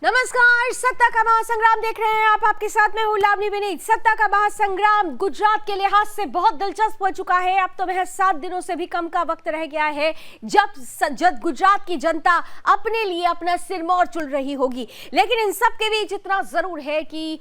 नमस्कार, सत्ता का महासंग्राम देख रहे हैं आप। आपके साथ मैं हूं लावनी विनीत। सत्ता का महासंग्राम गुजरात के लिहाज से बहुत दिलचस्प हो चुका है। अब तो महज 7 दिनों से भी कम का वक्त रह गया है जब गुजरात की जनता अपने लिए अपना सिरमौर चुन रही होगी। लेकिन इन सब के बीच इतना जरूर है कि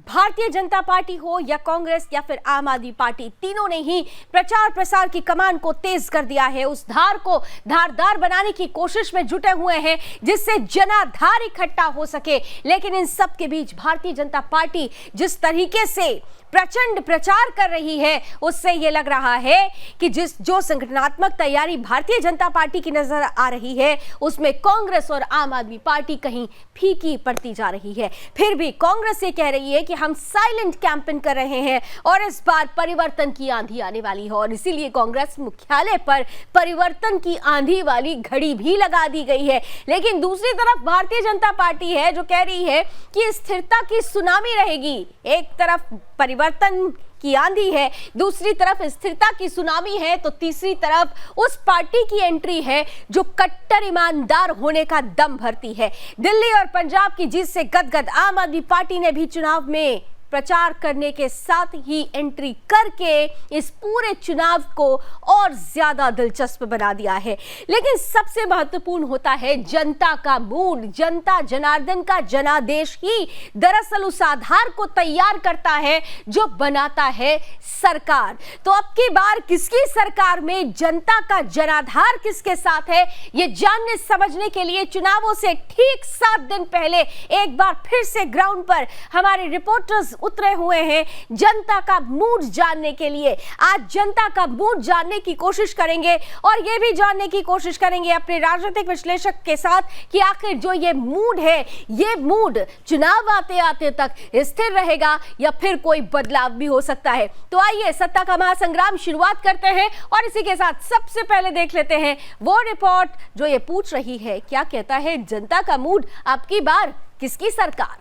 भारतीय जनता पार्टी हो या कांग्रेस या फिर आम आदमी पार्टी, तीनों ने ही प्रचार प्रसार की कमान को तेज कर दिया है। उस धार को धारदार बनाने की कोशिश में जुटे हुए हैं जिससे जनाधार इकट्ठा हो सके। लेकिन इन सब के बीच भारतीय जनता पार्टी जिस तरीके से प्रचंड प्रचार कर रही है उससे यह लग रहा है कि जो संगठनात्मक तैयारी भारतीय जनता पार्टी की नजर आ रही है उसमें कांग्रेस और आम आदमी पार्टी कहीं फीकी पड़ती जा रही है। फिर भी कांग्रेस ये कह रही है कि हम साइलेंट कैंपेन कर रहे हैं और इस बार परिवर्तन की आंधी आने वाली है और इसीलिए कांग्रेस मुख्यालय पर परिवर्तन की आंधी वाली घड़ी भी लगा दी गई है। लेकिन दूसरी तरफ भारतीय जनता पार्टी है जो कह रही है कि स्थिरता की सुनामी रहेगी। एक तरफ परिवर्तन की आंधी है, दूसरी तरफ स्थिरता की सुनामी है, तो तीसरी तरफ उस पार्टी की एंट्री है जो कट्टर ईमानदार होने का दम भरती है। दिल्ली और पंजाब की जीत से गदगद आम आदमी पार्टी ने भी चुनाव में प्रचार करने के साथ ही एंट्री करके इस पूरे चुनाव को और ज्यादा दिलचस्प बना दिया है। लेकिन सबसे महत्वपूर्ण होता है जनता का मूड। जनता जनार्दन का जनादेश ही दरअसल उस आधार को तैयार करता है जो बनाता है सरकार। तो अब की बार किसकी सरकार में जनता का जनाधार किसके साथ है, ये जानने समझने के लिए चुनावों से ठीक 7 दिन पहले एक बार फिर से ग्राउंड पर हमारे रिपोर्टर्स उतरे हुए हैं जनता का मूड जानने के लिए। आज जनता का मूड जानने की कोशिश करेंगे और यह भी जानने की कोशिश करेंगे अपने राजनीतिक विश्लेषक के साथ कि आखिर जो ये मूड है, ये मूड चुनाव आते आते तक स्थिर रहेगा या फिर कोई बदलाव भी हो सकता है। तो आइए सत्ता का महासंग्राम शुरुआत करते हैं और इसी के साथ सबसे पहले देख लेते हैं वो रिपोर्ट जो ये पूछ रही है क्या कहता है जनता का मूड, अब की बार किसकी सरकार।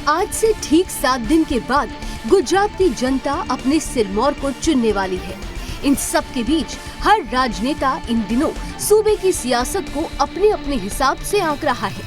आज से ठीक 7 दिन के बाद गुजरात की जनता अपने सिरमौर को चुनने वाली है। इन सब के बीच हर राजनेता इन दिनों सूबे की सियासत को अपने अपने हिसाब से आंक रहा है।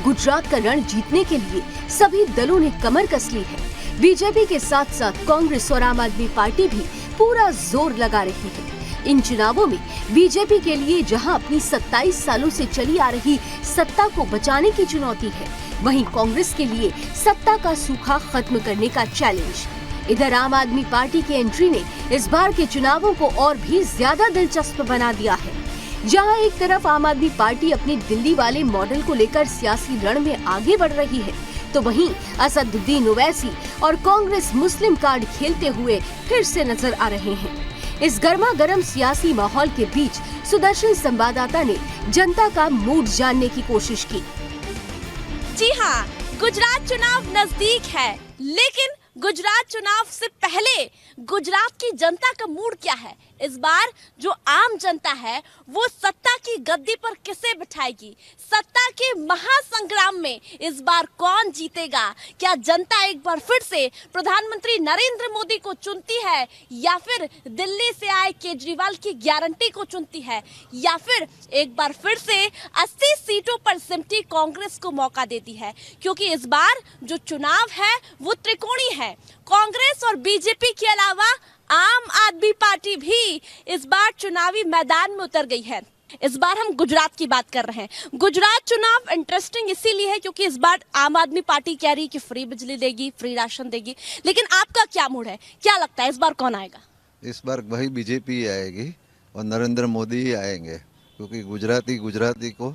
गुजरात का रण जीतने के लिए सभी दलों ने कमर कस ली है। बीजेपी के साथ साथ कांग्रेस और आम आदमी पार्टी भी पूरा जोर लगा रही है। इन चुनावों में बीजेपी के लिए जहां अपनी 27 सालों से चली आ रही सत्ता को बचाने की चुनौती है, वहीं कांग्रेस के लिए सत्ता का सूखा खत्म करने का चैलेंज। इधर आम आदमी पार्टी की एंट्री ने इस बार के चुनावों को और भी ज्यादा दिलचस्प बना दिया है। जहां एक तरफ आम आदमी पार्टी अपने दिल्ली वाले मॉडल को लेकर सियासी रण में आगे बढ़ रही है, तो वहीं असदुद्दीन ओवैसी और कांग्रेस मुस्लिम कार्ड खेलते हुए फिर से नजर आ रहे हैं। इस गर्मा गर्म सियासी माहौल के बीच सुदर्शन संवाददाता ने जनता का मूड जानने की कोशिश की। जी हाँ, गुजरात चुनाव नजदीक है, लेकिन गुजरात चुनाव से पहले गुजरात की जनता का मूड क्या है। इस बार जो आम जनता है वो सत्ता की गद्दी पर किसे बिठाएगी। सत्ता के महासंग्राम में इस बार कौन जीतेगा। क्या जनता एक बार फिर से प्रधानमंत्री नरेंद्र मोदी को चुनती है या फिर दिल्ली से आए केजरीवाल की गारंटी को चुनती है या फिर एक बार फिर से 80 सीटों पर सिमटी कांग्रेस को मौका देती है। क्योंकि इस बार जो चुनाव है वो त्रिकोणीय है। कांग्रेस और बीजेपी के अलावा आम आदमी पार्टी भी इस बार चुनावी मैदान में उतर गई है। इस बार हम गुजरात की बात कर रहे हैं। गुजरात चुनाव इंटरेस्टिंग इसीलिए है क्योंकि इस बार आम आदमी पार्टी कह रही है कि फ्री बिजली देगी, फ्री राशन देगी। लेकिन आपका क्या मूड है, क्या लगता है इस बार कौन आएगा? इस बार वही बीजेपी आएगी और नरेंद्र मोदी ही आएंगे, क्योंकि गुजराती को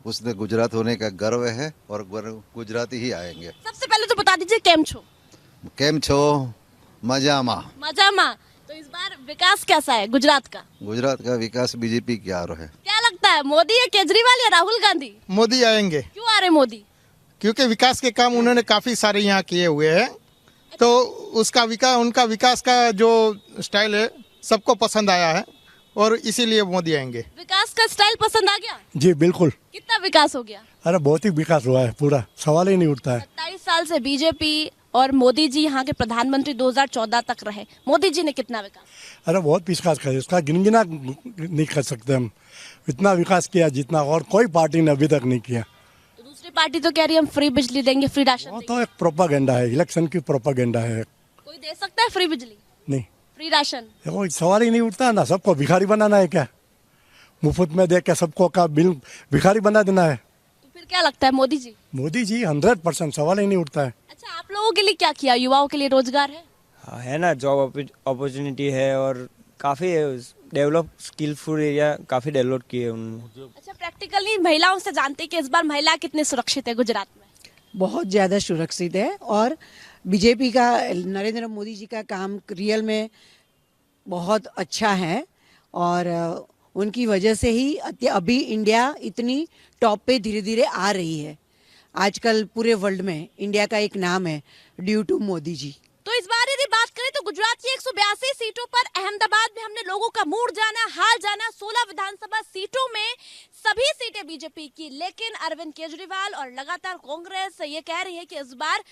उसने गुजरात होने का गर्व है और गुजराती ही आएंगे। सबसे पहले तो बता दीजिए केम छो मजामा। तो इस बार विकास कैसा है गुजरात का? गुजरात का विकास बीजेपी की आ रहा है। क्या लगता है मोदी या केजरीवाल या राहुल गांधी? मोदी आएंगे। क्यों आ रहे मोदी? क्योंकि विकास के काम उन्होंने काफी सारे यहाँ किए हुए हैं, तो उनका विकास का जो स्टाइल है सबको पसंद आया है और इसीलिए मोदी आएंगे। विकास का स्टाइल पसंद आ गया? जी बिल्कुल। कितना विकास हो गया? अरे बहुत ही विकास हुआ है, पूरा सवाल ही नहीं उठता है। 27 साल से बीजेपी और मोदी जी यहाँ के प्रधानमंत्री 2014 तक रहे, मोदी जी ने कितना विकास? अरे बहुत विकास किया, इसका गिनगिना नहीं कर सकते हम। इतना विकास किया जितना और कोई पार्टी ने अभी तक नहीं किया। तो दूसरी पार्टी तो कह रही है हम फ्री बिजली देंगे, फ्री राशन वो देंगे। तो एक प्रोपागेंडा है, इलेक्शन की प्रोपागेंडा है। कोई दे सकता है फ्री बिजली, नहीं, फ्री राशन? देखो सवाल ही नहीं उठता ना। सबको भिखारी बनाना है क्या? मुफ्त में दे के सबको का बिल भिखारी बना देना है। तो फिर क्या लगता है मोदी जी? मोदी जी 100% सवाल ही नहीं उठता है। अच्छा, आप लोगों के लिए क्या किया? युवाओं के लिए रोजगार है? हाँ, है ना, जॉब अपॉर्चुनिटी है और काफ़ी डेवलप स्किलफुल एरिया काफ़ी डेवलप किए उन्होंने। अच्छा, प्रैक्टिकली महिलाओं से जानते हैं कि इस बार महिला कितने सुरक्षित है गुजरात में? बहुत ज़्यादा सुरक्षित है और बीजेपी का, नरेंद्र मोदी जी का काम रियल में बहुत अच्छा है और उनकी वजह से ही अभी इंडिया इतनी टॉप पे धीरे धीरे आ रही है। आजकल पूरे वर्ल्ड में इंडिया का एक नाम है ड्यू टू मोदी जी। तो इस बार यदि बात करें तो गुजरात की 182 सीटों पर अहमदाबाद में हमने लोगों का मूड जाना, हाल जाना। 16 विधानसभा सीटों में सभी सीटें बीजेपी की, लेकिन अरविंद केजरीवाल और लगातार कांग्रेस ये कह रही है कि इस बार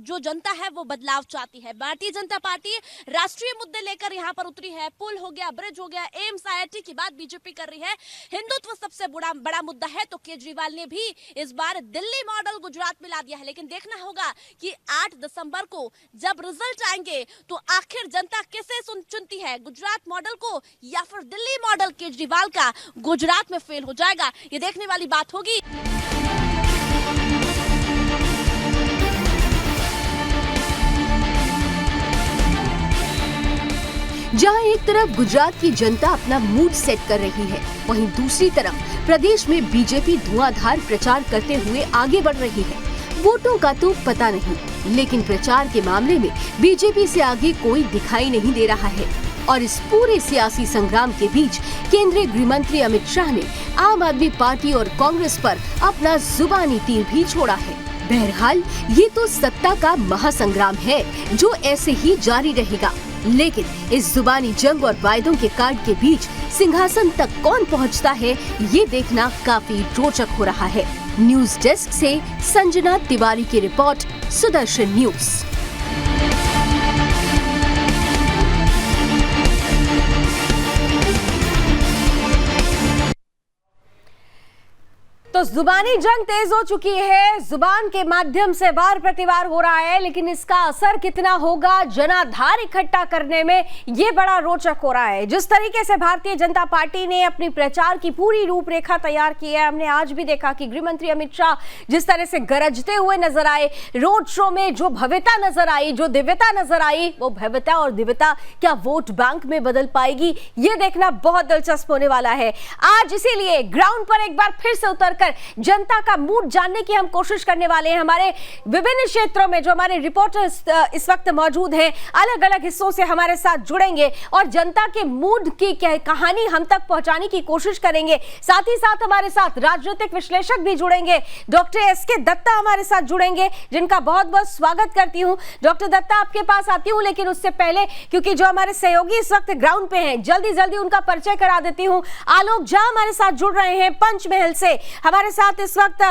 जो जनता है वो बदलाव चाहती है। भारतीय जनता पार्टी राष्ट्रीय मुद्दे लेकर यहाँ पर उतरी है। पुल हो गया, ब्रिज हो गया, एम्स, IIT की बात बीजेपी कर रही है। हिंदुत्व सबसे बड़ा मुद्दा है, तो केजरीवाल ने भी इस बार दिल्ली मॉडल गुजरात में ला दिया है। लेकिन देखना होगा कि 8 दिसंबर को जब रिजल्ट आएंगे तो आखिर जनता किसे चुनती है, गुजरात मॉडल को या फिर दिल्ली मॉडल केजरीवाल का गुजरात में फेल हो जाएगा, ये देखने वाली बात होगी। जहां एक तरफ गुजरात की जनता अपना मूड सेट कर रही है, वहीं दूसरी तरफ प्रदेश में बीजेपी धुआंधार प्रचार करते हुए आगे बढ़ रही है। वोटों का तो पता नहीं, लेकिन प्रचार के मामले में बीजेपी से आगे कोई दिखाई नहीं दे रहा है। और इस पूरे सियासी संग्राम के बीच केंद्रीय गृह मंत्री अमित शाह ने आम आदमी पार्टी और कांग्रेस पर अपना जुबानी तीर भी छोड़ा है। बहरहाल ये तो सत्ता का महासंग्राम है जो ऐसे ही जारी रहेगा, लेकिन इस जुबानी जंग और वायदों के कार्ड के बीच सिंहासन तक कौन पहुंचता है, ये देखना काफी रोचक हो रहा है। न्यूज डेस्क से संजना तिवारी की रिपोर्ट, सुदर्शन न्यूज। तो जुबानी जंग तेज हो चुकी है, जुबान के माध्यम से वार प्रतिवार हो रहा है, लेकिन इसका असर कितना होगा जनाधार इकट्ठा करने में, ये बड़ा रोचक हो रहा है। जिस तरीके से भारतीय जनता पार्टी ने अपनी प्रचार की पूरी रूपरेखा तैयार की है, हमने आज भी देखा कि गृह मंत्री अमित शाह जिस तरह से गरजते हुए नजर आए, रोड शो में जो भव्यता नजर आई, जो दिव्यता नजर आई, वो भव्यता और दिव्यता क्या वोट बैंक में बदल पाएगी, ये देखना बहुत दिलचस्प होने वाला है। आज इसीलिए ग्राउंड पर एक बार फिर से उतरकर जनता का मूड जानने की हम कोशिश करने वाले हैं। हमारे विभिन्न क्षेत्रों में जो हमारे रिपोर्टर्स इस वक्त मौजूद हैं, अलग अलग हिस्सों से हमारे साथ जुड़ेंगे और जनता के मूड की कहानी हम तक पहुंचाने की कोशिश करेंगे। साथ ही साथ हमारे साथ राजनीतिक विश्लेषक भी जुड़ेंगे। डॉक्टर SK दत्ता हमारे साथ जुड़ेंगे, जिनका बहुत बहुत स्वागत करती हूं। डॉक्टर दत्ता, आपके पास आती हूं, लेकिन उससे पहले क्योंकि जो हमारे सहयोगी इस वक्त ग्राउंड पे हैं, जल्दी उनका परिचय करा देती हूं। आलोक झा हमारे साथ जुड़ रहे हैं पंचमहल से, हमारे साथ इस वक्त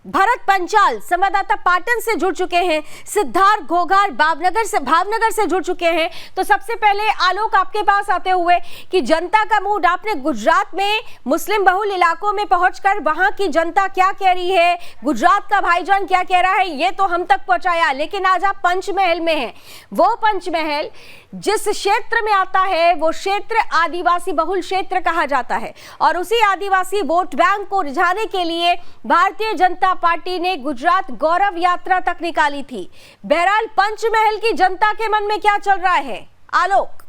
भरत पंचाल संवाददाता पाटन से जुड़ चुके हैं, सिद्धार्थ घोघार भावनगर से जुड़ चुके हैं। तो सबसे पहले आलोक, आपके पास आते हुए कि जनता का मूड, आपने गुजरात में मुस्लिम बहुल इलाकों में पहुंचकर वहां की जनता क्या कह रही है, गुजरात का भाईजान क्या कह रहा है, ये तो हम तक पहुंचाया, लेकिन आज आप पंचमहल में हैं। वो पंचमहल जिस क्षेत्र में आता है वो क्षेत्र आदिवासी बहुल क्षेत्र कहा जाता है, और उसी आदिवासी वोट बैंक को रिझाने के लिए भारतीय जनता पार्टी ने गुजरात गौरव यात्रा तक निकाली थी। बहरहाल पंचमहल की जनता के मन में क्या चल रहा है, आलोक?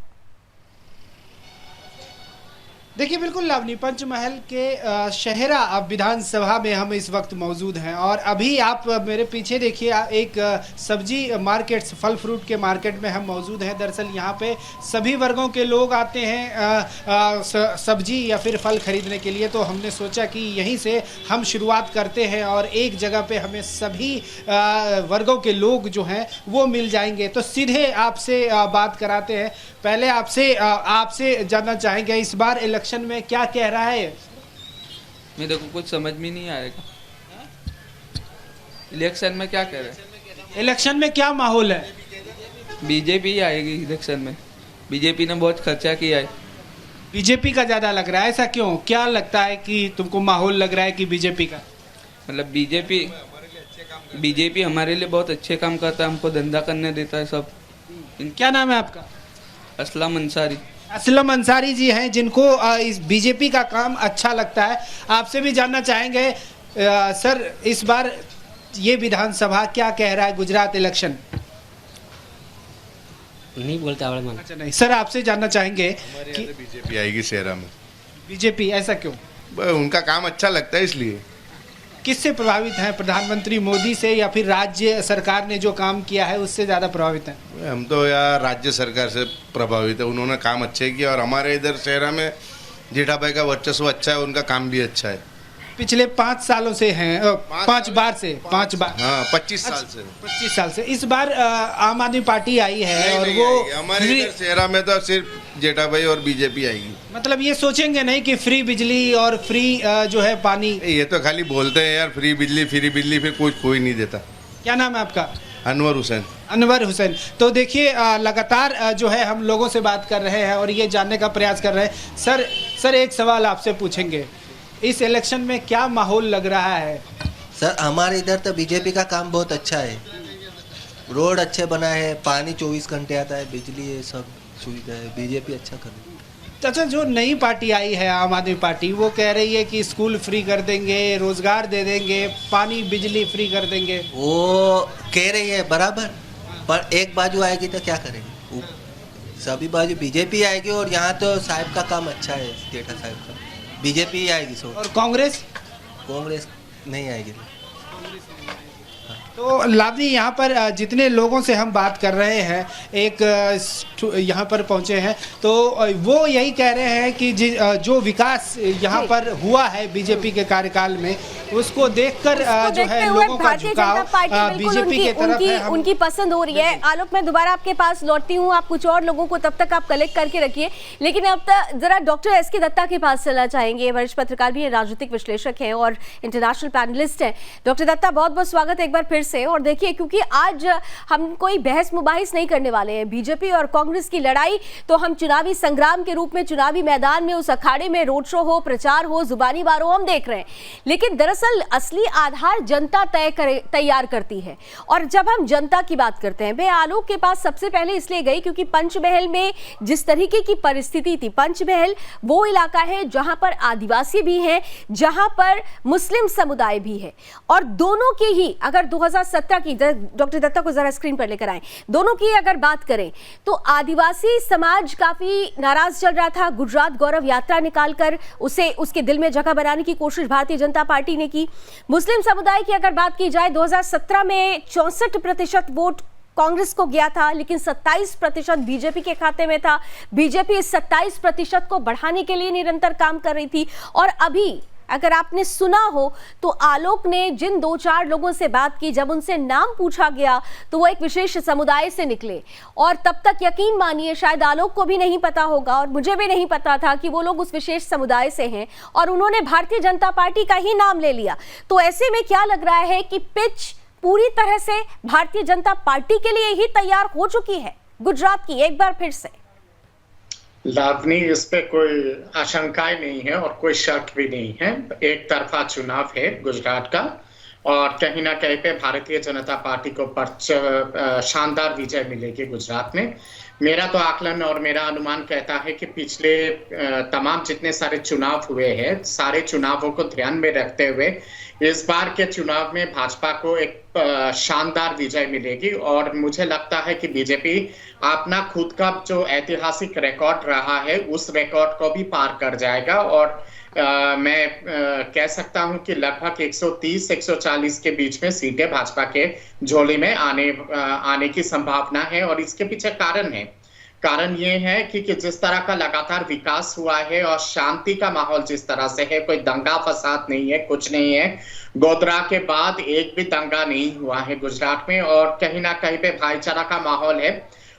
देखिए, बिल्कुल लावनी, पंचमहल के शहरा विधानसभा में हम इस वक्त मौजूद हैं और अभी आप मेरे पीछे देखिए, एक सब्जी मार्केट, फल फ्रूट के मार्केट में हम मौजूद हैं। दरअसल यहाँ पे सभी वर्गों के लोग आते हैं सब्जी या फिर फल खरीदने के लिए, तो हमने सोचा कि यहीं से हम शुरुआत करते हैं और एक जगह पे हमें सभी वर्गों के लोग जो हैं वो मिल जाएंगे। तो सीधे आपसे बात कराते हैं। पहले आपसे जानना चाहेंगे, इस बार इलेक्शन में क्या कह रहा है? मेरे को कुछ समझ में नहीं आएगा, इलेक्शन में क्या कह रहे हैं? इलेक्शन में क्या माहौल है? बीजेपी ही आएगी इलेक्शन में। बीजेपी ने बहुत खर्चा किया है। बीजेपी का ज्यादा लग रहा है, ऐसा क्यों? क्या लगता है कि तुमको माहौल लग रहा है कि बीजेपी का? मतलब बीजेपी हमारे लिए बहुत अच्छे काम करता है, हमको धंधा करने देता है सब। क्या नाम है आपका? असलम अंसारी। असलम अंसारी जी हैं, जिनको इस बीजेपी का काम अच्छा लगता है। आपसे भी जानना चाहेंगे सर, इस बार ये विधानसभा क्या कह रहा है गुजरात इलेक्शन? नहीं बोलता आवड़े मन। अच्छा नहीं सर, आपसे जानना चाहेंगे कि बीजेपी आएगी शहरा में। बीजेपी, ऐसा क्यों? उनका काम अच्छा लगता है इसलिए। किससे प्रभावित हैं? प्रधानमंत्री मोदी से या फिर राज्य सरकार ने जो काम किया है उससे ज़्यादा प्रभावित हैं? हम तो यार राज्य सरकार से प्रभावित है, उन्होंने काम अच्छे किया और हमारे इधर शहरा में जेठा भाई का वर्चस्व अच्छा है, उनका काम भी अच्छा है। पिछले 5 सालों से हैं, 5 बार से 5 बार, हाँ 25 साल से। 25 साल से। इस बार आम आदमी पार्टी आई है और वो हमारे इधर शहरा में तो सिर्फ जेठा भाई और बीजेपी आएगी। मतलब ये सोचेंगे नहीं कि फ्री बिजली और फ्री जो है पानी? ये तो खाली बोलते हैं यार, फ्री बिजली, फिर कोई नहीं देता। क्या नाम है आपका? अनवर हुसैन। अनवर हुसैन। तो देखिए लगातार जो है हम लोगों से बात कर रहे हैं और ये जानने का प्रयास कर रहे हैं। सर एक सवाल आपसे पूछेंगे, इस इलेक्शन में क्या माहौल लग रहा है? सर हमारे इधर तो बीजेपी का काम बहुत अच्छा है, रोड अच्छे बनाए हैं, पानी 24 घंटे आता है, बिजली ये सब सुविधा है, बीजेपी अच्छा कर रही है। अच्छा, जो नई पार्टी आई है आम आदमी पार्टी, वो कह रही है कि स्कूल फ्री कर देंगे, रोजगार दे देंगे, पानी बिजली फ्री कर देंगे। वो कह रही है बराबर, पर एक बाजू आएगी तो क्या करेंगे? सभी बाजू बीजेपी आएगी और यहाँ तो साहब का काम अच्छा है, जेठा साहब का, बीजेपी ही आएगी। सो और कांग्रेस नहीं आएगी। तो लावनी, यहाँ पर जितने लोगों से हम बात कर रहे हैं, एक यहाँ पर पहुँचे हैं, तो वो यही कह रहे हैं कि जो विकास यहाँ पर हुआ है बीजेपी के कार्यकाल में, उसको देखकर जो है लोगों का झुकाव बीजेपी की तरफ है। उनकी पसंद हो रही है। आलोक, मैं दोबारा आपके पास लौटती हूँ, आप कुछ और लोगों को तब तक आप कलेक्ट करके रखिए, लेकिन अब तक जरा डॉक्टर एस.के. दत्ता के पास चलना चाहेंगे। वरिष्ठ पत्रकार भी है, राजनीतिक विश्लेषक हैं और इंटरनेशनल पैनलिस्ट हैं। डॉक्टर दत्ता, बहुत बहुत स्वागत है एक बार फिर से। और देखिए, क्योंकि आज हम कोई बहस मुबाहिस नहीं करने वाले हैं, बीजेपी और कांग्रेस की लड़ाई तो हम चुनावी संग्राम के रूप में, चुनावी मैदान में, उस अखाड़े में रोड शो हो, प्रचार हो, जुबानी वार हो, हम देख रहे हैं, लेकिन दरअसल असली आधार जनता तैयार करती है। और जब हम जनता की बात करते हैं, मैं आलोक के पास सबसे पहले इसलिए गई क्योंकि पंचमहल में जिस तरीके की परिस्थिति थी, पंचमहल वो इलाका है जहां पर आदिवासी भी हैं, जहां पर मुस्लिम समुदाय भी है, और दोनों की ही अगर 2017 की, डॉक्टर दत्ता को जरा स्क्रीन पर लेकर आए, दोनों की अगर बात करें तो आदिवासी समाज काफी नाराज चल रहा था। गुजरात गौरव यात्रा निकालकर उसे, उसके दिल में जगह बनाने की कोशिश भारतीय जनता पार्टी ने की। मुस्लिम समुदाय की अगर बात की जाए, 2017 में 64% वोट कांग्रेस को गया था, लेकिन 27% बीजेपी के खाते में था। बीजेपी इस 27% को बढ़ाने के लिए निरंतर काम कर रही थी। और अभी अगर आपने सुना हो तो आलोक ने जिन 2-4 लोगों से बात की, जब उनसे नाम पूछा गया तो वो एक विशेष समुदाय से निकले, और तब तक यकीन मानिए शायद आलोक को भी नहीं पता होगा और मुझे भी नहीं पता था कि वो लोग उस विशेष समुदाय से हैं, और उन्होंने भारतीय जनता पार्टी का ही नाम ले लिया। तो ऐसे में क्या लग रहा है कि पिच पूरी तरह से भारतीय जनता पार्टी के लिए ही तैयार हो चुकी है गुजरात की? एक बार फिर से लावनी, इस पे कोई आशंकाएं नहीं है और कोई शक भी नहीं है। एक तरफा चुनाव है गुजरात का, और कहीं ना कहीं पे भारतीय जनता पार्टी को शानदार विजय मिलेगी गुजरात में। मेरा तो आकलन और मेरा अनुमान कहता है कि पिछले तमाम जितने सारे चुनाव हुए हैं, सारे चुनावों को ध्यान में रखते हुए इस बार के चुनाव में भाजपा को एक शानदार विजय मिलेगी, और मुझे लगता है कि बीजेपी अपना खुद का जो ऐतिहासिक रिकॉर्ड रहा है उस रिकॉर्ड को भी पार कर जाएगा। और मैं कह सकता हूं कि लगभग 130-140 के बीच में सीटें भाजपा के झोले में आने की संभावना है। और इसके पीछे कारण ये है कि जिस तरह का लगातार विकास हुआ है और शांति का माहौल जिस तरह से है, कोई दंगा फसाद नहीं है, कुछ नहीं है। गोधरा के बाद एक भी दंगा नहीं हुआ है गुजरात में, और कहीं ना कहीं पे भाईचारा का माहौल है।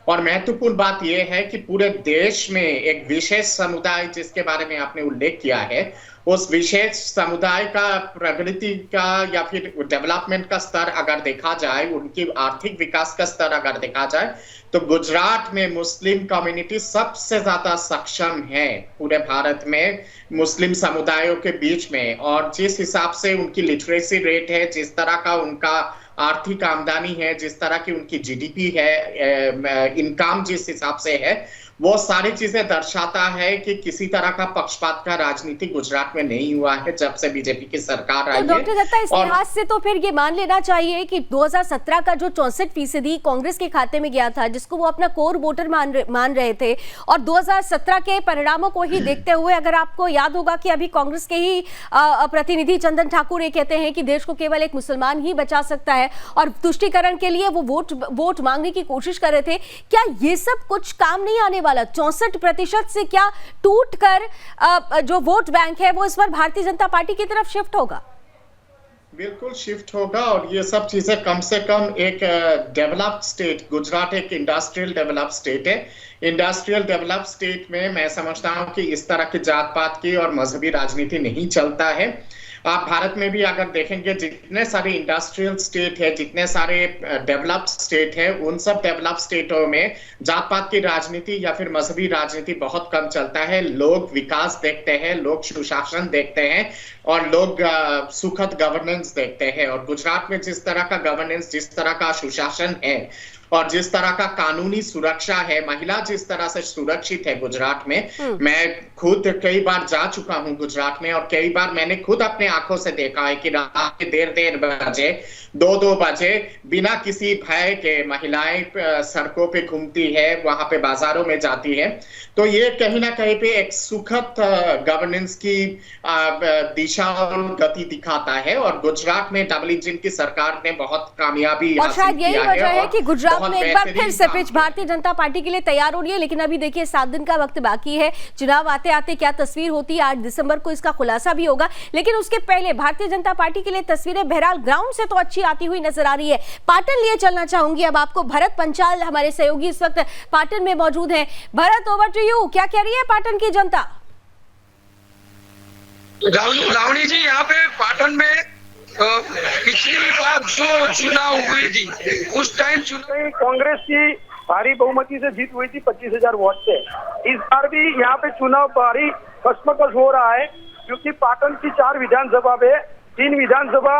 और महत्वपूर्ण बात यह है कि पूरे देश में एक विशेष समुदाय जिसके बारे में आपने उल्लेख किया है, उस विशेष समुदाय का प्रगति का या फिर डेवलपमेंट का स्तर अगर देखा जाए, उनकी आर्थिक विकास का स्तर अगर देखा जाए, तो गुजरात में मुस्लिम कम्युनिटी सबसे ज्यादा सक्षम है पूरे भारत में मुस्लिम समुदायों के बीच में। और जिस हिसाब से उनकी लिटरेसी रेट है, जिस तरह का उनका आर्थिक आमदनी है, जिस तरह की उनकी जीडीपी है, इनकम जिस हिसाब से है, वो सारी चीजें दर्शाता है कि किसी तरह का पक्षपात का राजनीति गुजरात में नहीं हुआ है जब से बीजेपी की सरकार आई है। डॉक्टर दत्ता, इस लिहाज से तो फिर ये मान लेना चाहिए कि 2017 का जो 64% कांग्रेस के खाते में गया था, जिसको वो अपना कोर वोटर मान रहे थे, और 2017 के परिणामों को ही देखते हुए, अगर आपको याद होगा कि अभी कांग्रेस के ही प्रतिनिधि चंदन ठाकुर ये कहते हैं कि देश को केवल एक मुसलमान ही बचा सकता है, और तुष्टीकरण के लिए वो वोट मांगने की कोशिश कर रहे थे। क्या ये सब कुछ काम नहीं आने वाला? 64% से क्या टूट कर जो वोट बैंक है वो इस बार भारतीय जनता पार्टी की तरफ शिफ्ट होगा? बिल्कुल शिफ्ट होगा, और ये सब चीजें कम से कम एक डेवलप्ड स्टेट, गुजरात एक इंडस्ट्रियल डेवलप्ड स्टेट है। इंडस्ट्रियल डेवलप्ड स्टेट में मैं समझता हूं कि इस तरह की जात पात की और मजहबी राजनीति नहीं चलता है। आप भारत में भी अगर देखेंगे, जितने सारे इंडस्ट्रियल स्टेट है, जितने सारे डेवलप्ड स्टेट है, उन सब डेवलप्ड स्टेटों में जात पात की राजनीति या फिर मजहबी राजनीति बहुत कम चलता है। लोग विकास देखते हैं, लोग सुशासन देखते हैं, और लोग सुखद गवर्नेंस देखते हैं। और गुजरात में जिस तरह का गवर्नेंस, जिस तरह का सुशासन है, और जिस तरह का कानूनी सुरक्षा है, महिला जिस तरह से सुरक्षित है गुजरात में, मैं खुद कई बार जा चुका हूं गुजरात में, और कई बार मैंने खुद अपने आंखों से देखा है कि रात के देर बजे, 2 बजे बिना किसी भय के महिलाएं सड़कों पे घूमती है, वहां पे बाजारों में जाती है। तो ये कहीं ना कहीं पे एक सुखद गवर्नेंस की दिशा और गति दिखाता है, और गुजरात में डबल इंजन की सरकार ने बहुत कामयाबी और शायद यही वजह है कि गुजरात में एक बार फिर से पिच भारतीय जनता पार्टी के लिए तैयार हो रही है। लेकिन अभी देखिए 7 दिन का वक्त बाकी है, चुनाव आते आते क्या तस्वीर होती है, 8 दिसंबर को इसका खुलासा भी होगा। लेकिन उसके पहले भारतीय जनता पार्टी के लिए तस्वीरें बहरहाल ग्राउंड से तो अच्छी आती हुई नजर आ रही है। पाटन लिए चलना चाहूंगी अब आपको। भरत पंचाल हमारे सहयोगी इस वक्त पाटन में मौजूद हैं। Bharat, over to you. क्या कह रही है पाटन की जनता? लावणी जी, यहाँ पे पाटन में पिछली बार जो चुनाव हुई थी, उस टाइम चुनाव कांग्रेस की भारी बहुमती से जीत हुई थी 25,000 वोट से। इस बार भी यहाँ पे चुनाव भारी कश्मकश हो रहा है, क्योंकि पाटन की 4 विधानसभा में 3 विधानसभा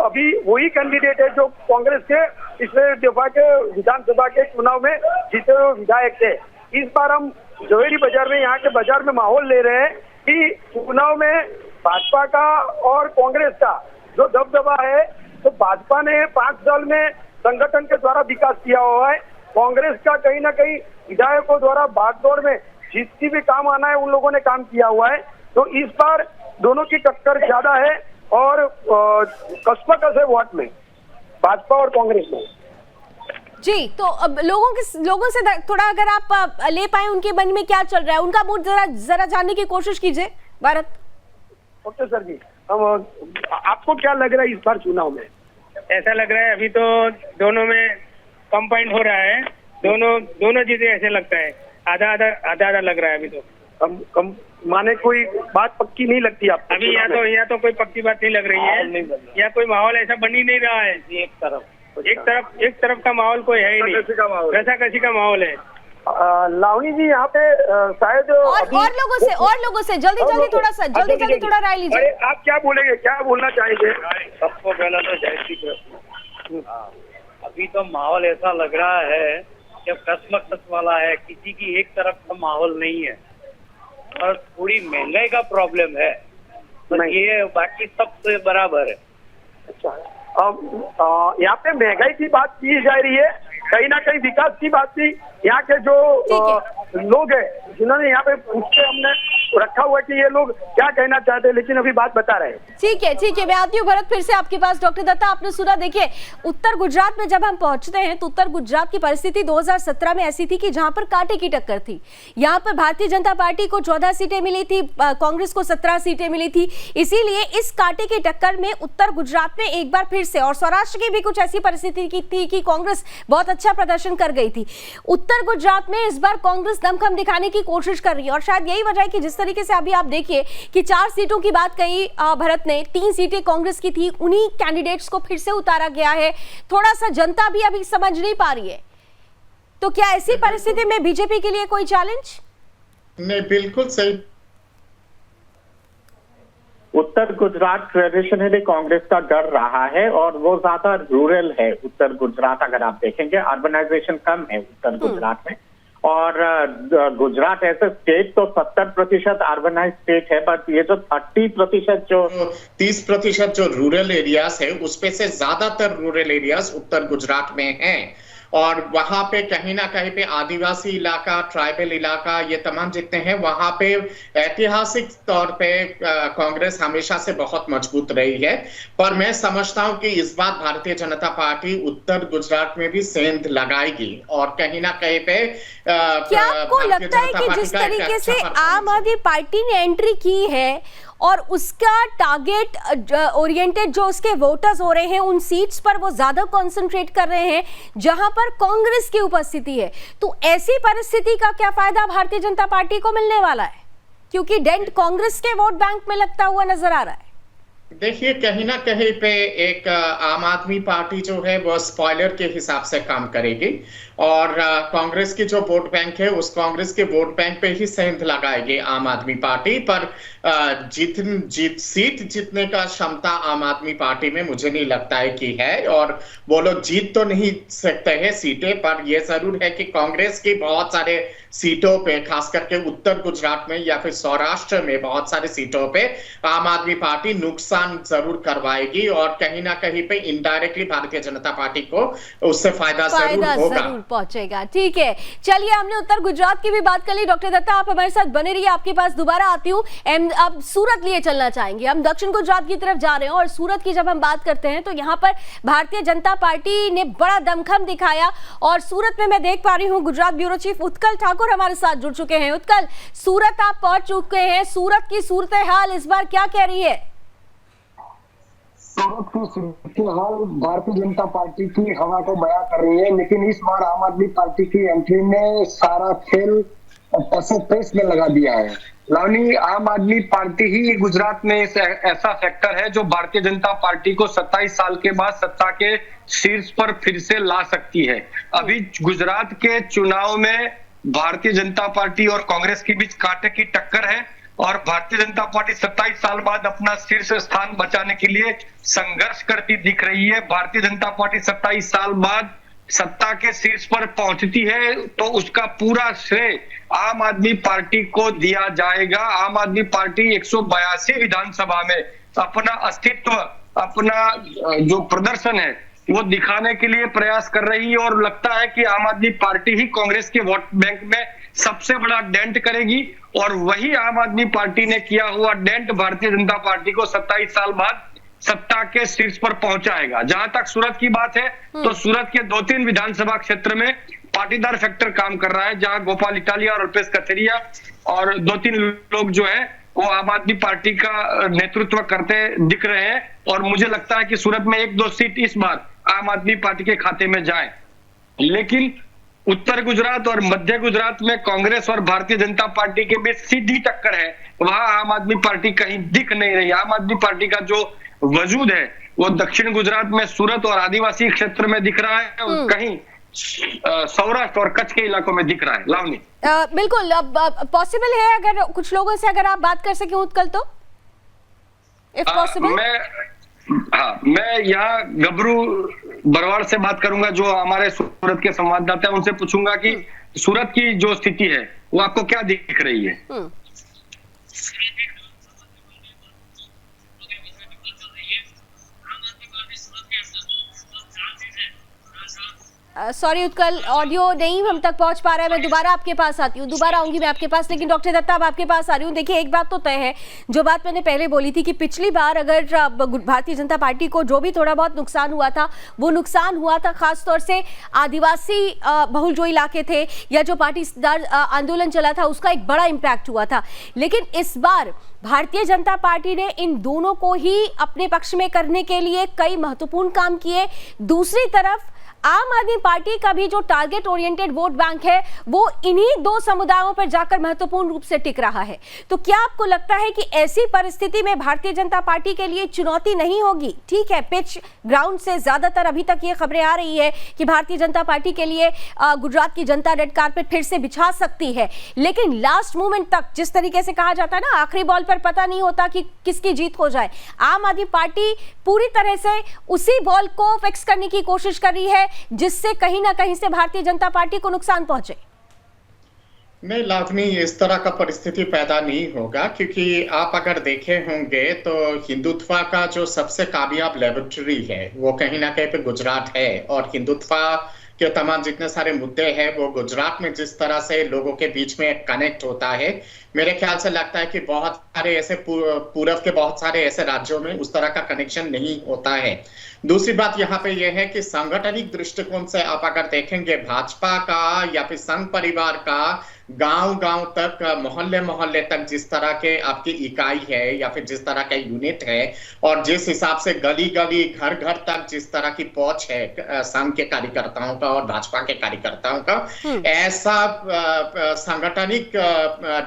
अभी वही कैंडिडेट है जो कांग्रेस के पिछले दफा के विधानसभा के चुनाव में जीते हुए विधायक थे। इस बार हम जवेरी बाजार में, यहाँ के बाजार में माहौल ले रहे हैं कि चुनाव में भाजपा का और कांग्रेस का जो दबदबा है, तो भाजपा ने 5 साल में संगठन के द्वारा विकास किया हुआ है। कांग्रेस का कहीं ना कहीं विधायकों द्वारा भागदौड़ में जिसकी भी काम आना है उन लोगों ने काम किया हुआ है। तो इस बार दोनों की टक्कर ज्यादा है, और कस्मकस है वोट में भाजपा और कांग्रेस में। जी, तो अब लोगों से थोड़ा अगर आप ले पाए, उनके मन में क्या चल रहा है, उनका मूड जरा जानने की कोशिश कीजिए भारत। ओके सर जी, आपको क्या लग रहा है इस बार चुनाव में? ऐसा लग रहा है अभी तो दोनों में कंबाइंड हो रहा है, दोनों चीजें ऐसे लगता है, आधा लग रहा है अभी तो। कम माने कोई बात पक्की नहीं लगती आपको? अभी यहाँ तो कोई पक्की बात नहीं लग रही है, या कोई माहौल ऐसा बन ही नहीं रहा है। एक तरफ का माहौल कोई है ही नहीं, रसाकसी का माहौल है। लावणी जी, यहाँ पे शायद और लोगों से जल्दी थोड़ा राय लीजिए। आप क्या बोलेंगे, क्या बोलना चाहेंगे? सबको पहला तो जय श्री कृष्ण। अभी तो माहौल ऐसा लग रहा है कि कसमकस वाला है, किसी की एक तरफ का माहौल नहीं है, और थोड़ी महंगाई का प्रॉब्लम है, बस ये, बाकी सब बराबर है। अच्छा, यहाँ पे महंगाई की बात की जा रही है, कहीं ना कहीं विकास की बात थी। यहाँ के जो लोग हैं जिन्होंने यहाँ पे पूछते हमने रखा हुआ है कि ये लोग क्या कहना चाहते हैं, लेकिन अभी बात बता रहे हैं। ठीक है, मैं आती हूँ भरत फिर से आपके पास। डॉक्टर दत्ता, आपने सुना, देखिए उत्तर गुजरात में जब हम पहुंचते हैं तो उत्तर गुजरात की परिस्थिति 2017 में ऐसी थी कि जहां पर कांटे की टक्कर थी। यहां पर भारतीय जनता पार्टी को 14 सीटें मिली थी, कांग्रेस को 17 सीटें मिली थी। इसीलिए इस कांटे की टक्कर में उत्तर गुजरात में एक बार फिर से, और सौराष्ट्र की भी कुछ ऐसी परिस्थिति की थी कि कांग्रेस बहुत अच्छा प्रदर्शन कर गई थी। उत्तर गुजरात में इस बार कांग्रेस दमखम दिखाने की कोशिश कर रही है और शायद यही वजह है कि जिस तरीके से अभी आप देखिए कि 4 सीटों की बात कही भरत ने, 3 सीटें कांग्रेस की थी, उन्हीं कैंडिडेट्स को फिर से उतारा गया है। थोड़ा सा जनता भी अभी समझ नहीं पा रही है, तो क्या ऐसी परिस्थिति में बीजेपी के लिए कोई चैलेंज? नहीं, बिल्कुल सही। उत्तर गुजरात ट्रेडिशनली कांग्रेस का गढ़ रहा है और वो ज्यादा रूरल है उत्तर गुजरात। अगर आप देखेंगे अर्बनाइजेशन कम है उत्तर गुजरात में, और गुजरात ऐसे स्टेट तो 70% अर्बनाइज स्टेट है, बट ये जो 30% जो 30% जो रूरल एरियाज है उसपे से ज्यादातर रूरल एरियाज उत्तर गुजरात में हैं, और वहां पे कहीं ना कहीं पे आदिवासी इलाका, ट्राइबल इलाका, ये तमाम जितने हैं वहां पे ऐतिहासिक तौर पे कांग्रेस हमेशा से बहुत मजबूत रही है। पर मैं समझता हूं कि इस बार भारतीय जनता पार्टी उत्तर गुजरात में भी सेंध लगाएगी, और कहीं ना कहीं पे क्या आपको लगता है कि जिस तरीके से आम आदमी पार्टी ने एंट्री की है और उसका टारगेट ओरिएंटेड जो उसके वोटर्स हो रहे हैं उन सीट्स पर वो ज्यादा कंसंट्रेट कर रहे हैं जहां पर कांग्रेस की उपस्थिति है, तो ऐसी परिस्थिति का क्या फायदा भारतीय जनता पार्टी को मिलने वाला है, क्योंकि डेंट कांग्रेस के वोट बैंक में लगता हुआ नजर आ रहा है? देखिए, कहीं ना कहीं पे एक आम आदमी पार्टी जो है वो स्पॉइलर के हिसाब से काम करेगी, और कांग्रेस की जो वोट बैंक है उस कांग्रेस के वोट बैंक पे ही सेंध लगाएगी आम आदमी पार्टी। पर सीट जीतने का क्षमता आम आदमी पार्टी में मुझे नहीं लगता है कि है, और वो लोग जीत तो नहीं सकते हैं सीटें, पर ये जरूर है कि कांग्रेस की बहुत सारे सीटों पे, खास करके उत्तर गुजरात में या फिर सौराष्ट्र में बहुत सारी सीटों पे आम आदमी पार्टी नुकसान जरूर करवाएगी, और कहीं ना कहीं पे इनडायरेक्टली भारतीय जनता पार्टी को उससे फायदा जरूर पहुंचेगा। ठीक है, चलिए हमने उत्तर गुजरात की भी बात कर ली। डॉक्टर दत्ता, आप हमारे साथ बने रहिए, आपके पास दोबारा आती हूँ। अब सूरत लिए चलना चाहेंगे, हम दक्षिण गुजरात की तरफ जा रहे हैं, और सूरत की जब हम बात करते हैं तो यहाँ पर भारतीय जनता पार्टी ने बड़ा दमखम दिखाया, और सूरत में मैं देख पा रही हूँ गुजरात ब्यूरो चीफ उत्कल ठाकुर हमारे साथ जुड़ चुके हैं। उत्कल, सूरत आप पहुंच चुके हैं, सूरत की सूरत हाल इस बार क्या कह रही है? सूरत की सूरत हाल भारतीय जनता पार्टी की हवा को बयां कर रही है, लेकिन इस बार आम आदमी पार्टी की एंट्री ने सारा खेल पेस में लगा दिया है। लावनी, आम आदमी पार्टी ही गुजरात में ऐसा फैक्टर है जो भारतीय जनता पार्टी को 27 साल के बाद सत्ता के शीर्ष पर फिर से ला सकती है। अभी गुजरात के चुनाव में भारतीय जनता पार्टी और कांग्रेस के बीच कांटे की टक्कर है, और भारतीय जनता पार्टी 27 साल बाद अपना शीर्ष स्थान बचाने के लिए संघर्ष करती दिख रही है। भारतीय जनता पार्टी 27 साल बाद सत्ता के शीर्ष पर पहुंचती है तो उसका पूरा श्रेय आम आदमी पार्टी को दिया जाएगा। आम आदमी पार्टी 182 विधानसभा में अपना अस्तित्व, अपना जो प्रदर्शन है वो दिखाने के लिए प्रयास कर रही है, और लगता है कि आम आदमी पार्टी ही कांग्रेस के वोट बैंक में सबसे बड़ा डेंट करेगी, और वही आम आदमी पार्टी ने किया हुआ डेंट भारतीय जनता पार्टी को 27 साल बाद सत्ता के शीर्ष पर पहुंचाएगा। जहां तक सूरत की बात है तो सूरत के 2-3 विधानसभा क्षेत्र में पाटीदार फैक्टर काम कर रहा है, जहां गोपाल इटालिया और अल्पेश कथेरिया और 2-3 लोग जो है वो आम आदमी पार्टी का नेतृत्व करते दिख रहे हैं, और मुझे लगता है कि सूरत में 1-2 सीट इस बार आम आदमी पार्टी के खाते में जाए। लेकिन उत्तर गुजरात और मध्य गुजरात में कांग्रेस और भारतीय जनता पार्टी के बीच सीधी टक्कर है, वहां आम आदमी पार्टी कहीं दिख नहीं रही। आम आदमी पार्टी का जो वजूद है वो दक्षिण गुजरात में सूरत और आदिवासी क्षेत्र में दिख रहा है, और कहीं सौराष्ट्र और कच्छ के इलाकों में दिख रहा है। लावनी, बिल्कुल, अब पॉसिबल है अगर कुछ लोगों से अगर आप बात कर सके उत्कल, तो इफ पॉसिबल। मैं यहाँ गबरू बरवाड़ से बात करूंगा, जो हमारे सूरत के संवाददाता हैं, उनसे पूछूंगा कि सूरत की जो स्थिति है वो आपको क्या दिख रही है? सॉरी उत्कल, ऑडियो नहीं हम तक पहुंच पा रहा है। मैं दोबारा आपके पास आती हूँ, दोबारा आऊंगी मैं आपके पास, लेकिन डॉक्टर दत्ता अब आपके पास आ रही हूँ। देखिए, एक बात तो तय है, जो बात मैंने पहले बोली थी कि पिछली बार अगर भारतीय जनता पार्टी को जो भी थोड़ा बहुत नुकसान हुआ था, वो नुकसान हुआ था खासतौर से आदिवासी बहुल जो इलाके थे या जो पाटीदार आंदोलन चला था, उसका एक बड़ा इम्पैक्ट हुआ था। लेकिन इस बार भारतीय जनता पार्टी ने इन दोनों को ही अपने पक्ष में करने के लिए कई महत्वपूर्ण काम किए। दूसरी तरफ आम आदमी पार्टी का भी जो टारगेट ओरिएंटेड वोट बैंक है, वो इन्हीं दो समुदायों पर जाकर महत्वपूर्ण रूप से टिक रहा है। तो क्या आपको लगता है कि ऐसी परिस्थिति में भारतीय जनता पार्टी के लिए चुनौती नहीं होगी? ठीक है, पिच ग्राउंड से ज्यादातर अभी तक ये खबरें आ रही है कि भारतीय जनता पार्टी के लिए गुजरात की जनता रेड कारपेट फिर से बिछा सकती है, लेकिन लास्ट मोमेंट तक, जिस तरीके से कहा जाता है ना, आखिरी बॉल पर पता नहीं होता कि किसकी जीत हो जाए। आम आदमी पार्टी पूरी तरह से उसी बॉल को फिक्स करने की कोशिश कर रही है जिससे कहीं ना कहीं से भारतीय जनता पार्टी को नुकसान पहुंचे। नहीं लावनी, इस तरह का परिस्थिति पैदा नहीं होगा, क्योंकि आप अगर देखे होंगे तो हिंदुत्व का जो सबसे कामयाब लेबोरेटरी है वो कहीं ना कहीं पे गुजरात है, और हिंदुत्व के तमाम जितने सारे मुद्दे हैं वो गुजरात में जिस तरह से लोगों के बीच में कनेक्ट होता है, मेरे ख्याल से लगता है कि बहुत सारे ऐसे पूर्व के बहुत सारे ऐसे राज्यों में उस तरह का कनेक्शन नहीं होता है। दूसरी बात यहाँ पे यह है कि सांगठनिक दृष्टिकोण से आप अगर देखेंगे भाजपा का या फिर संघ परिवार का गांव-गांव तक, मोहल्ले तक जिस तरह के आपकी इकाई है या फिर जिस तरह का यूनिट है, और जिस हिसाब से गली-गली घर-घर तक जिस तरह की पहुंच है संघ के कार्यकर्ताओं का और भाजपा के कार्यकर्ताओं का, ऐसा सांगठनिक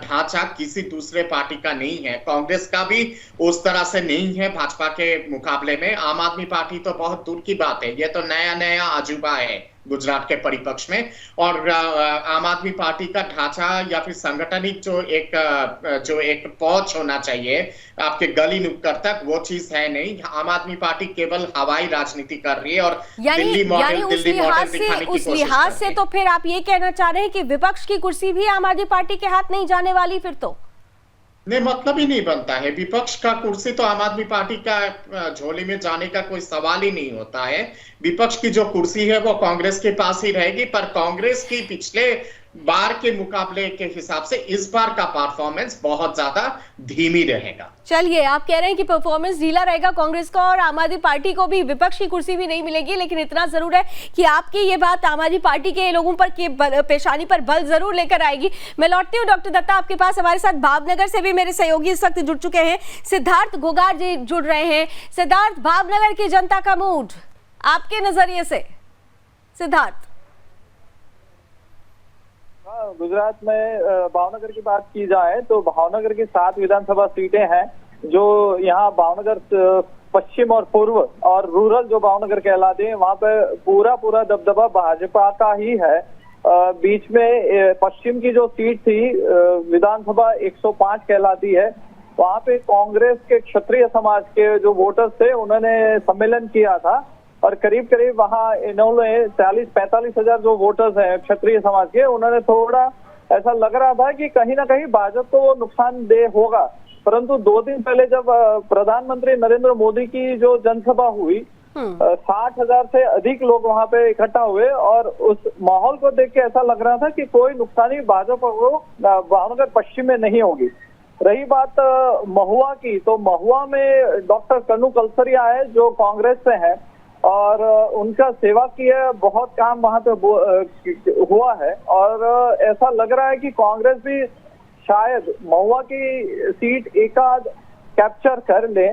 ढांचा किसी दूसरे पार्टी का नहीं है। कांग्रेस का भी उस तरह से नहीं है भाजपा के मुकाबले में। आम आदमी पार्टी तो बहुत दूर की बात है, ये तो नया अजूबा है गुजरात के परिपक्ष में। और आम आदमी पार्टी का ढांचा या फिर संगठनिक जो एक पहुंच होना चाहिए आपके गली नुक्कड़ तक, वो चीज है नहीं। आम आदमी पार्टी केवल हवाई राजनीति कर रही है और दिल्ली मॉडल दिखाने की कोशिश कर रही है। से तो फिर आप ये कहना चाह रहे हैं कि विपक्ष की कुर्सी भी आम आदमी पार्टी के हाथ नहीं जाने वाली? फिर तो नहीं, मतलब ही नहीं बनता है। विपक्ष का कुर्सी तो आम आदमी पार्टी का झोली में जाने का कोई सवाल ही नहीं होता है। विपक्ष की जो कुर्सी है वो कांग्रेस के पास ही रहेगी, पर कांग्रेस की पिछले बार के मुकाबले के हिसाब से इस बार का परफॉर्मेंस बहुत ज्यादा धीमी रहेगा। चलिए, आप कह रहे हैं कि परफॉर्मेंस ढीला रहेगा कांग्रेस का और आम आदमी पार्टी को भी विपक्ष की कुर्सी भी नहीं मिलेगी, लेकिन इतना जरूर है कि आपकी ये बात आम आदमी पार्टी के लोगों पर के पेशानी पर बल जरूर लेकर आएगी। मैं लौटती हूँ डॉक्टर दत्ता आपके पास। हमारे साथ भावनगर से भी मेरे सहयोगी इस वक्त जुड़ चुके हैं, सिद्धार्थ गोगार जी जुड़ रहे हैं। सिद्धार्थ, भावनगर की जनता का मूड आपके नजरिए से? सिद्धार्थ, गुजरात में भावनगर की बात की जाए तो भावनगर की 7 विधानसभा सीटें हैं, जो यहाँ भावनगर पश्चिम और पूर्व और रूरल जो भावनगर कहलाते हैं, वहाँ पे पूरा दबदबा भाजपा का ही है। बीच में पश्चिम की जो सीट थी विधानसभा 105 कहलाती है, वहाँ पे कांग्रेस के क्षत्रिय समाज के जो वोटर्स थे उन्होंने सम्मेलन किया था और करीब वहाँ इन्होंने 40-45 हजार जो वोटर्स हैं क्षत्रिय समाज के, उन्होंने थोड़ा ऐसा लग रहा था कि कहीं ना कहीं भाजपा को नुकसानदेह होगा। परंतु 2 दिन पहले जब प्रधानमंत्री नरेंद्र मोदी की जो जनसभा हुई, 60,000 से अधिक लोग वहाँ पे इकट्ठा हुए और उस माहौल को देख के ऐसा लग रहा था कि कोई नुकसानी भाजपा को भावनगर पश्चिम में नहीं होगी। रही बात महुआ की, तो महुआ में डॉक्टर कन्नू कलसरिया है जो कांग्रेस से है और उनका सेवा किया, बहुत काम वहां पे हुआ है और ऐसा लग रहा है कि कांग्रेस भी शायद महुआ की सीट एकाध कैप्चर कर ले।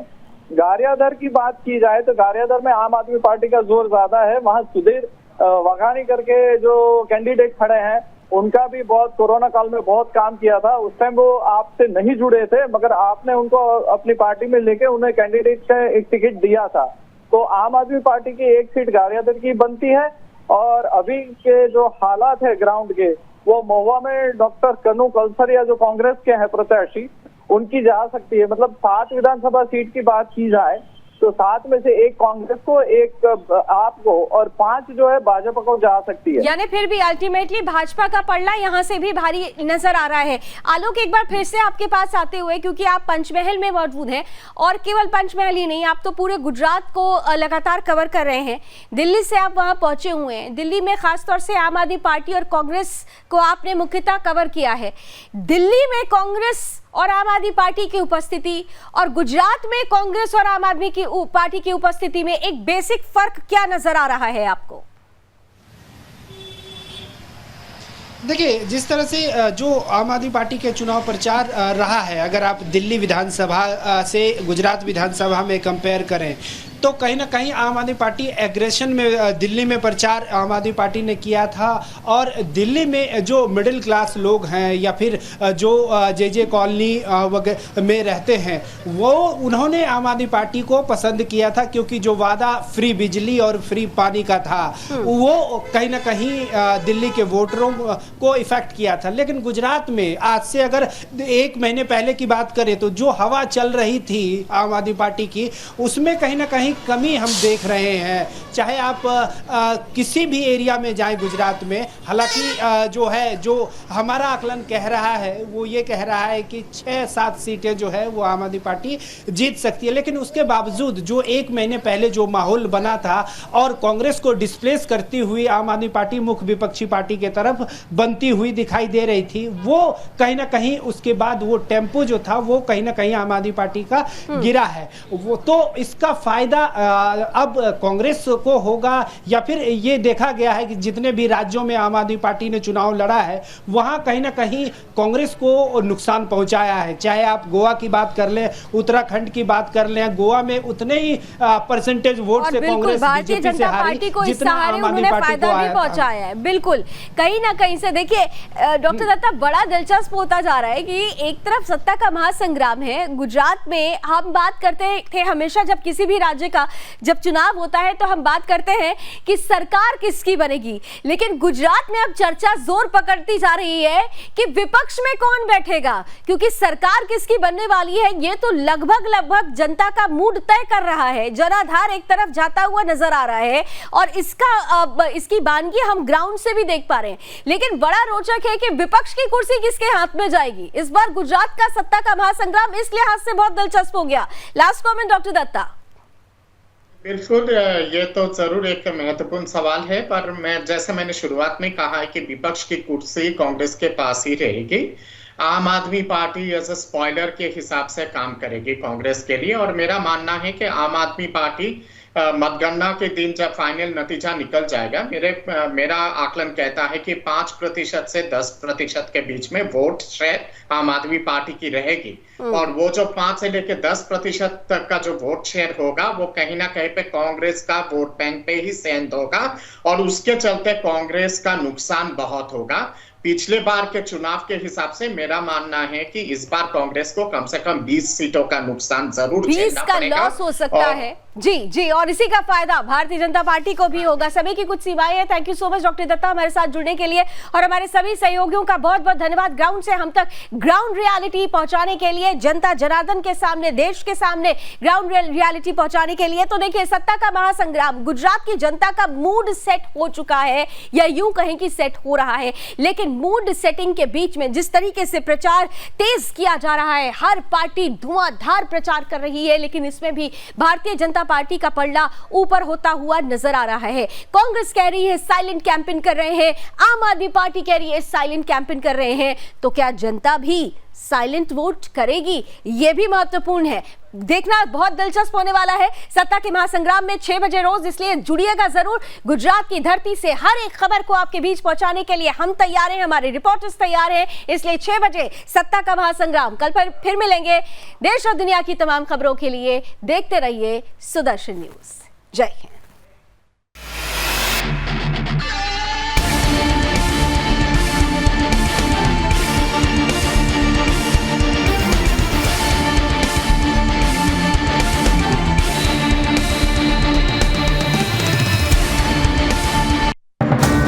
गारियाधर की बात की जाए तो गारियाधर में आम आदमी पार्टी का जोर ज्यादा है। वहां सुधीर वाघानी करके जो कैंडिडेट खड़े हैं, उनका भी बहुत कोरोना काल में बहुत काम किया था। उस टाइम वो आपसे नहीं जुड़े थे, मगर आपने उनको अपनी पार्टी में लेके उन्हें कैंडिडेट का एक टिकट दिया था। तो आम आदमी पार्टी की एक सीट गारियाधर की बनती है और अभी के जो हालात है ग्राउंड के, वो महुआ में डॉक्टर कन्नू कलसरिया जो कांग्रेस के हैं प्रत्याशी, उनकी जा सकती है। मतलब 7 विधानसभा सीट की बात की जाए तो 7 में से 1 कांग्रेस को, 1 आपको और 5 जो है भाजपा को जा सकती है। यानी फिर भी अल्टीमेटली भाजपा का पलड़ा यहाँ से भी भारी नजर आ रहा है। आलोक, एक बार फिर से आपके पास आते हुए, क्योंकि आप पंचमहल में मौजूद हैं और केवल पंचमहल ही नहीं, आप तो पूरे गुजरात को लगातार कवर कर रहे हैं। दिल्ली से आप वहां पहुंचे हुए हैं। दिल्ली में खासतौर से आम आदमी पार्टी और कांग्रेस को आपने मुख्यतः कवर किया है। दिल्ली में कांग्रेस और आम आदमी पार्टी की उपस्थिति और गुजरात में कांग्रेस और आम आदमी की पार्टी की उपस्थिति में एक बेसिक फर्क क्या नजर आ रहा है आपको? देखिए, जिस तरह से जो आम आदमी पार्टी के चुनाव प्रचार रहा है, अगर आप दिल्ली विधानसभा से गुजरात विधानसभा में कंपेयर करें तो कहीं ना कहीं आम आदमी पार्टी एग्रेशन में दिल्ली में प्रचार आम आदमी पार्टी ने किया था। और दिल्ली में जो मिडिल क्लास लोग हैं या फिर जो जे कॉलोनी वगैरह में रहते हैं, वो उन्होंने आम आदमी पार्टी को पसंद किया था, क्योंकि जो वादा फ्री बिजली और फ्री पानी का था वो कहीं ना कहीं दिल्ली के वोटरों को इफेक्ट किया था। लेकिन गुजरात में आज से अगर 1 महीने पहले की बात करें तो जो हवा चल रही थी आम आदमी पार्टी की, उसमें कहीं ना कहीं कमी हम देख रहे हैं। चाहे आप किसी भी एरिया में जाएं गुजरात में, हालांकि जो हमारा आकलन कह रहा है वो ये कह रहा है कि 6-7 सीटें जो है वो आम आदमी पार्टी जीत सकती है। लेकिन उसके बावजूद जो 1 महीने पहले जो माहौल बना था और कांग्रेस को डिस्प्लेस करती हुई आम आदमी पार्टी मुख्य विपक्षी पार्टी के तरफ बनती हुई दिखाई दे रही थी, वो कहीं ना कहीं उसके बाद वो टेम्पो जो था वो कहीं ना कहीं आम आदमी पार्टी का गिरा है। वो तो इसका फायदा अब कांग्रेस को होगा, या फिर ये देखा गया है कि जितने भी राज्यों में आम आदमी पार्टी ने चुनाव लड़ा है वहां कहीं ना कहीं कांग्रेस को नुकसान पहुंचाया है। चाहे आप गोवा की बात कर लें, उत्तराखंड की बात कर लें, गोवा में उतने ही परसेंटेज वोट से कांग्रेस भारतीय जनता पार्टी को इस सहारे उन्होंने फायदा भी पहुंचाया है। बिल्कुल, कहीं ना कहीं से देखिए डॉक्टर दत्ता, बड़ा दिलचस्प होता जा रहा है कि एक तरफ सत्ता का महासंग्राम है। गुजरात में हम बात करते थे हमेशा, जब किसी भी राज्य का जब चुनाव होता है तो हम बात करते हैं कि सरकार किसकी बनेगी, लेकिन गुजरात में अब चर्चा जोर पकड़ती जा रही है कि विपक्ष में कौन बैठेगा, क्योंकि सरकार किसकी बनने वाली है ये तो लगभग जनता का मूड तय कर रहा है। जनाधार एक तरफ जाता हुआ नजर आ रहा है और इसकी बानगी हम ग्राउंड से भी देख पा रहे हैं। लेकिन बड़ा रोचक है कि विपक्ष की कुर्सी किसके हाथ में जाएगी। इस बार गुजरात का सत्ता का महासंग्राम इस लिहाज से बहुत दिलचस्प हो गया। Last comment doctor Datta. बिल्कुल, ये तो जरूर एक महत्वपूर्ण सवाल है, पर जैसे मैंने शुरुआत में कहा है कि विपक्ष की कुर्सी कांग्रेस के पास ही रहेगी। आम आदमी पार्टी एज ए स्पॉइलर के हिसाब से काम करेगी कांग्रेस के लिए, और मेरा मानना है कि आम आदमी पार्टी मतगणना के दिन जब फाइनल नतीजा निकल जाएगा, मेरा आकलन कहता है कि 5% से 10% के बीच में वोट शेयर आम आदमी पार्टी की रहेगी। और वो जो 5 से लेकर 10% तक का जो वोट शेयर होगा वो कहीं ना कहीं पे कांग्रेस का वोट बैंक पे ही सेंध होगा, और उसके चलते कांग्रेस का नुकसान बहुत होगा। पिछले बार के चुनाव के हिसाब से मेरा मानना है कि इस बार कांग्रेस को कम से कम 20 सीटों का नुकसान जरूर झेलना पड़ेगा। 20 का लॉस हो सकता है। जी, और इसी का फायदा भारतीय जनता पार्टी को भी होगा। समय की कुछ सीमाएं हैं। Thank you so much doctor Datta हमारे साथ जुड़ने के लिए, और हमारे सभी सहयोगियों का बहुत बहुत धन्यवाद ग्राउंड से हम तक ग्राउंड रियलिटी पहुंचाने के लिए, जनता जनार्दन के सामने, देश के सामने ग्राउंड रियलिटी पहुंचाने के लिए। तो देखिए, सत्ता का महासंग्राम, गुजरात की जनता का मूड सेट हो चुका है, या यूं कहें कि सेट हो रहा है। लेकिन मूड सेटिंग के बीच में जिस तरीके से प्रचार तेज किया जा रहा है, हर पार्टी धुआंधार प्रचार कर रही है, लेकिन इसमें भी भारतीय जनता पार्टी का पलड़ा ऊपर होता हुआ नजर आ रहा है। कांग्रेस कह रही है साइलेंट कैंपेन कर रहे हैं, आम आदमी पार्टी कह रही है साइलेंट कैंपेन कर रहे हैं। तो क्या जनता भी साइलेंट वोट करेगी, यह भी महत्वपूर्ण है। देखना बहुत दिलचस्प होने वाला है सत्ता के महासंग्राम में 6 बजे रोज, इसलिए जुड़िएगा जरूर। गुजरात की धरती से हर एक खबर को आपके बीच पहुंचाने के लिए हम तैयार हैं, हमारे रिपोर्टर्स तैयार हैं। इसलिए 6 बजे सत्ता का महासंग्राम। कल फिर मिलेंगे देश और दुनिया की तमाम खबरों के लिए। देखते रहिए सुदर्शन न्यूज। जय हिंद।